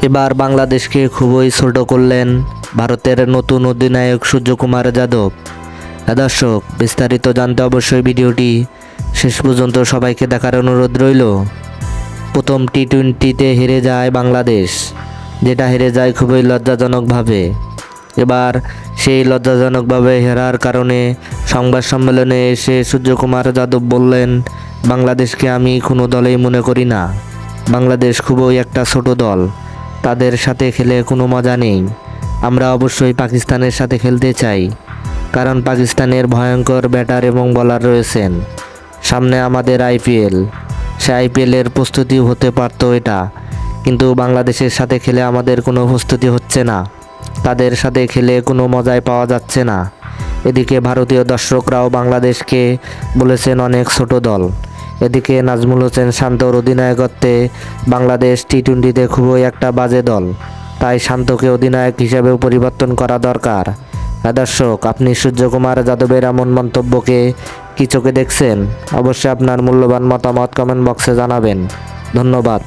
এবার বাংলাদেশকে খুবই ছোট করলেন ভারতের নতুন অধিনায়ক সূর্যকুমার যাদব। দর্শক, বিস্তারিত জানতে অবশ্যই ভিডিওটি শেষ পর্যন্ত সবাইকে দেখার অনুরোধ রইল। প্রথম টি-20তে হেরে যায় বাংলাদেশ, যেটা হেরে যায় খুবই লজ্জাজনকভাবে। এবার সেই লজ্জাজনকভাবে হেরার কারণে সংবাদ সম্মেলনে এসে সূর্যকুমার যাদব বললেন, বাংলাদেশকে আমি কোনো দলেই মনে করি না। বাংলাদেশ খুবই একটা ছোট দল, তাদের সাথে খেলে কোনো মজা নেই। আমরা অবশ্যই পাকিস্তানের সাথে খেলতে চাই, কারণ পাকিস্তানের ভয়ঙ্কর ব্যাটার এবং বোলার রয়েছেন। সামনে আমাদের আইপিএল, সে আইপিএলের প্রস্তুতি হতে পারতো এটা, কিন্তু বাংলাদেশের সাথে খেলে আমাদের কোনো প্রস্তুতি হচ্ছে না, তাদের সাথে খেলে কোনো মজাই পাওয়া যাচ্ছে না। এদিকে ভারতীয় দর্শকরাও বাংলাদেশকে বলেছেন অনেক ছোট দল। এদিকে নাজমুল হোসেন শান্তর অধিনায়কত্বে বাংলাদেশ টি-20তে খুবই একটা বাজে দল, তাই শান্তকে অধিনায়ক হিসেবেও পরিবর্তন করা দরকার। দর্শক, আপনি সূর্যকুমার যাদবের এমন মন্তব্যকে কি চোখে দেখছেন? অবশ্যই আপনার মূল্যবান মতামত কমেন্ট বক্সে জানাবেন। ধন্যবাদ।